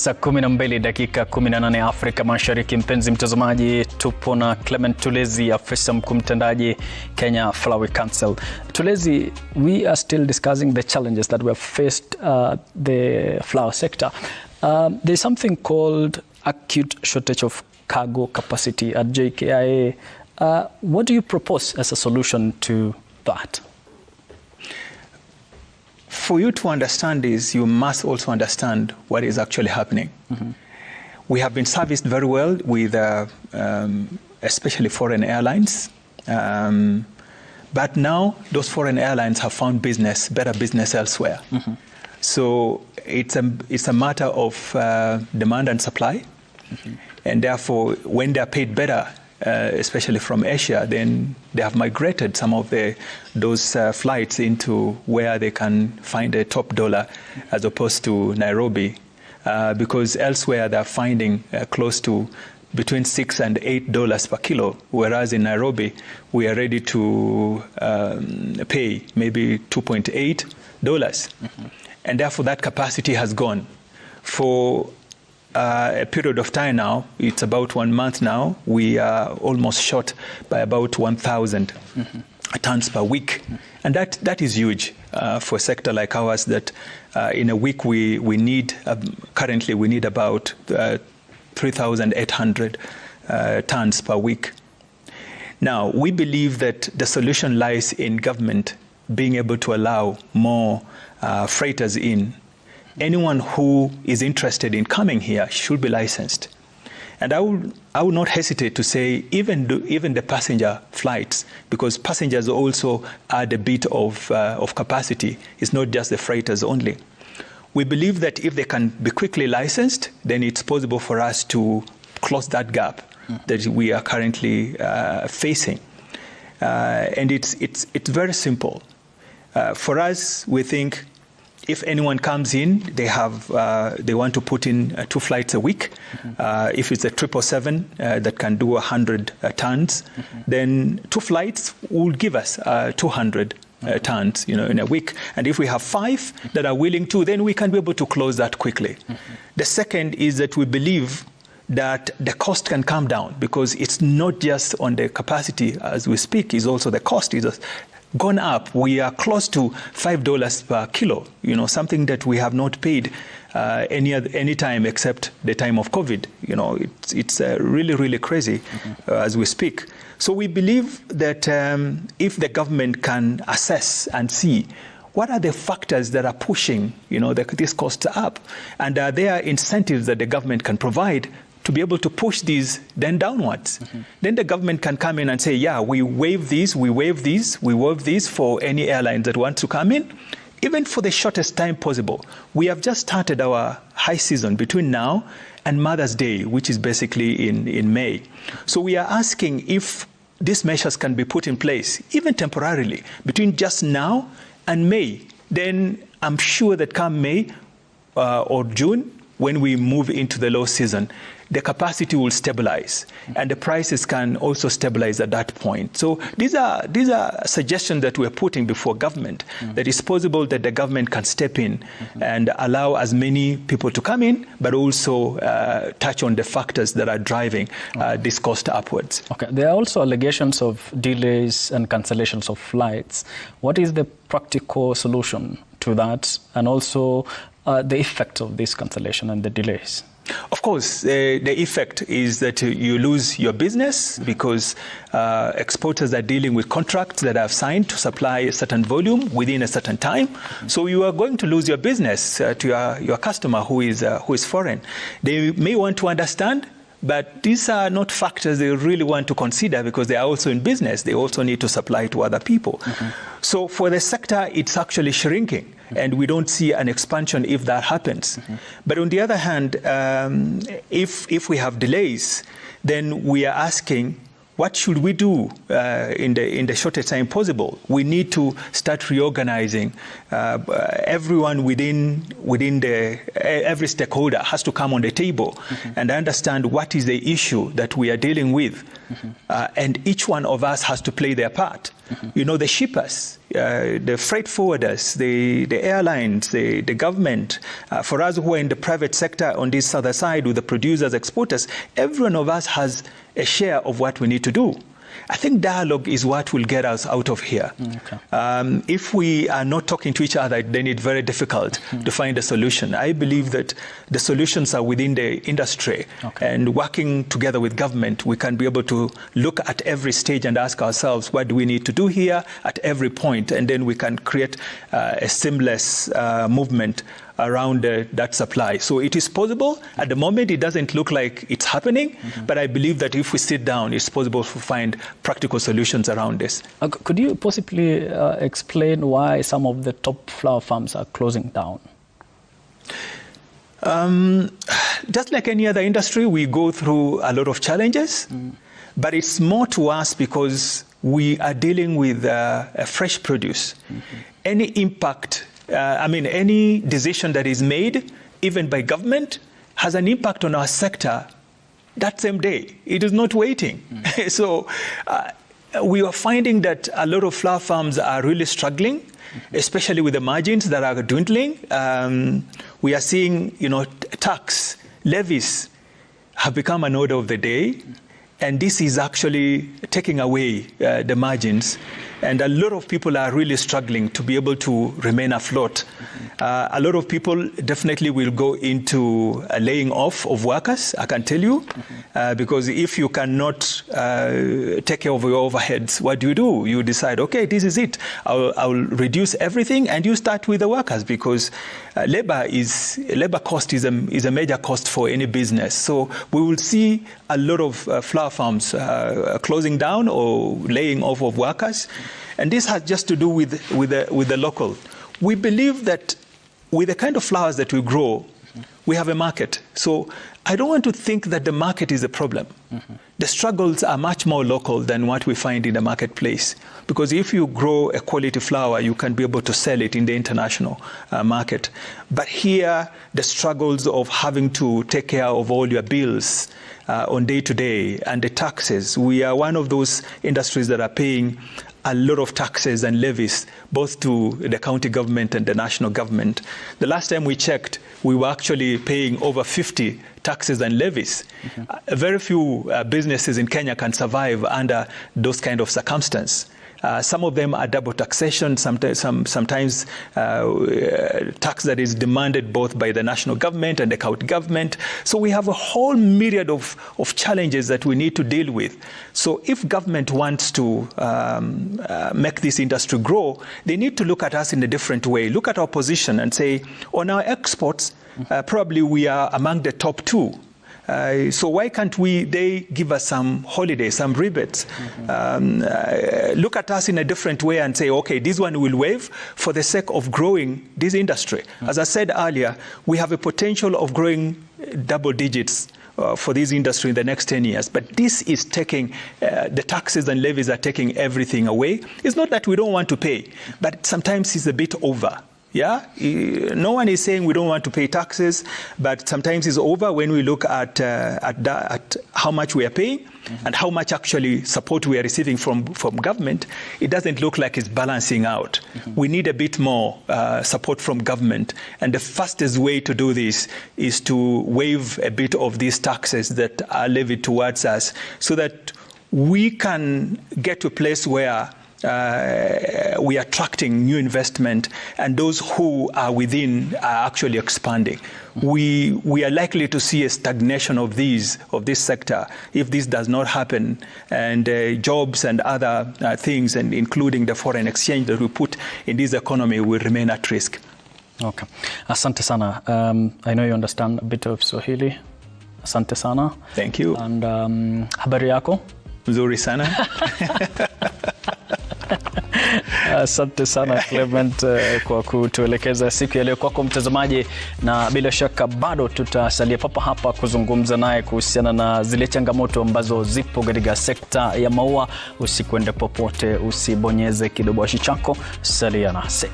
Saa 12 dakika 18 Afrika Mashariki. Mpenzi mtazamaji, tupo na Clement Tulezi, afisa mkuu mtendaji Kenya Flower Council. Tulezi, we are still discussing the challenges that we have faced the flower sector. There's something called acute shortage of cargo capacity at JKIA. What do you propose as a solution to that? For you to understand this, you must also understand what is actually happening. Mm-hmm. We have been serviced very well with especially foreign airlines. But now those foreign airlines have found better business elsewhere. Mm-hmm. So it's a matter of demand and supply. Mm-hmm. And therefore, when they're paid better, especially from Asia, then they have migrated some of those flights into where they can find a top dollar as opposed to Nairobi, because elsewhere they're finding close to between $6 and $8 per kilo, whereas in Nairobi we are ready to pay maybe $2.8. Mm-hmm. And therefore that capacity has gone. For a period of time now, it's about 1 month now, we are almost short by about 1,000 tons per week. Mm-hmm. And that is huge for a sector like ours, that in a week we need, currently we need about 3,800 tons per week. Now, we believe that the solution lies in government being able to allow more freighters in. Anyone who is interested in coming here should be licensed. And I would not hesitate to say even the passenger flights, because passengers also add a bit of capacity. It's not just the freighters only. We believe that if they can be quickly licensed, then it's possible for us to close that gap that we are currently facing. And it's very simple. For us, we think if anyone comes in, they want to put in 2 flights a week. Mm-hmm. If it's a 777 that can do 100 tons, then 2 flights will give us 200 tons, in a week. And if we have 5 that are willing to, then we can be able to close that quickly. Mm-hmm. The second is that we believe that the cost can come down, because it's not just on the capacity as we speak, is also the cost is gone up. We are close to $5 per kilo, something that we have not paid any time except the time of COVID. It's really, really crazy as we speak. So we believe that if the government can assess and see what are the factors that are pushing, these costs up, and are there incentives that the government can provide to be able to push these then downwards. Mm-hmm. Then the government can come in and say, yeah, we waive these for any airlines that want to come in, even for the shortest time possible. We have just started our high season between now and Mother's Day, which is basically in May. So we are asking if these measures can be put in place, even temporarily, between just now and May. Then I'm sure that come May or June, when we move into the low season, the capacity will stabilize, and the prices can also stabilize at that point. So these are suggestions that we're putting before government, that it's possible that the government can step in and allow as many people to come in, but also touch on the factors that are driving this cost upwards. Okay. There are also allegations of delays and cancellations of flights. What is the practical solution to that, and also the effect of this cancellation and the delays? Of course, the effect is that you lose your business, because exporters are dealing with contracts that have signed to supply a certain volume within a certain time. So you are going to lose your business to your customer who is foreign. They may want to understand, but these are not factors they really want to consider, because they are also in business. They also need to supply to other people. Mm-hmm. So for the sector, it's actually shrinking. And we don't see an expansion if that happens. Mm-hmm. But on the other hand, if we have delays, then we are asking, what should we do in the shortest time possible? We need to start reorganizing. Everyone within every stakeholder has to come on the table and understand what is the issue that we are dealing with. And each one of us has to play their part. You know, the shippers, the freight forwarders, the airlines, the government, for us who are in the private sector on this other side with the producers, exporters, every one of us has a share of what we need to do. I think dialogue is what will get us out of here. Okay. If we are not talking to each other, then it's very difficult to find a solution. I believe that the solutions are within the industry, and working together with government, we can be able to look at every stage and ask ourselves, what do we need to do here at every point? And then we can create a seamless movement around that supply. So it is possible. At the moment, it doesn't look like it's happening, but I believe that if we sit down, it's possible to find practical solutions around this. Could you possibly explain why some of the top flower farms are closing down? Just like any other industry, we go through a lot of challenges, but it's more to us because we are dealing with a fresh produce. Any impact, any decision that is made, even by government, has an impact on our sector that same day. It is not waiting. So we are finding that a lot of flower farms are really struggling, especially with the margins that are dwindling. We are seeing, tax levies have become an order of the day, and this is actually taking away the margins. And a lot of people are really struggling to be able to remain afloat. A lot of people definitely will go into a laying off of workers, I can tell you, because if you cannot take care of your overheads, what do? You decide, okay, this is it. I'll reduce everything, and you start with the workers, because labor cost is a major cost for any business. So we will see a lot of flower farms closing down or laying off of workers. And this has just to do with the local. We believe that with the kind of flowers that we grow, we have a market. So I don't want to think that the market is a problem. The struggles are much more local than what we find in the marketplace. Because if you grow a quality flower, you can be able to sell it in the international market. But here, the struggles of having to take care of all your bills on day to day, and the taxes. We are one of those industries that are paying a lot of taxes and levies, both to the county government and the national government. The last time we checked, we were actually paying over 50 taxes and levies. Very few businesses in Kenya can survive under those kind of circumstances. Some of them are double taxation, sometimes tax that is demanded both by the national government and the county government. So we have a whole myriad of challenges that we need to deal with. So if government wants to make this industry grow, they need to look at us in a different way. Look at our position and say, on our exports, probably we are among the top 2. So why can't they give us some holidays, some rebates? Look at us in a different way and say, okay, this one will waive for the sake of growing this industry. As I said earlier, we have a potential of growing double digits for this industry in the next 10 years. But this is taking, the taxes and levies are taking everything away. It's not that we don't want to pay, but sometimes it's a bit over. Yeah, no one is saying we don't want to pay taxes, but sometimes it's over when we look at how much we are paying and how much actually support we are receiving from government. It doesn't look like it's balancing out. We need a bit more support from government, and the fastest way to do this is to waive a bit of these taxes that are levied towards us, so that we can get to a place where we are attracting new investment, and those who are within are actually expanding. We are likely to see a stagnation of this sector if this does not happen, and jobs and other things, and including the foreign exchange that we put in this economy, will remain at risk. Okay. Asante sana. I know you understand a bit of Swahili. Asante sana. Thank you. And habari yako? Nzuri sana. Asante sana Clement kwa kutuelekeza siku ya leo kwako mtazamaji, na bila shaka bado tutasalia papa hapa kuzungumza naye kuhusiana na zile changamoto ambazo zipo katika sekta ya maua. Usikwende popote, usibonyeze kidoboshi chako, salia nasi.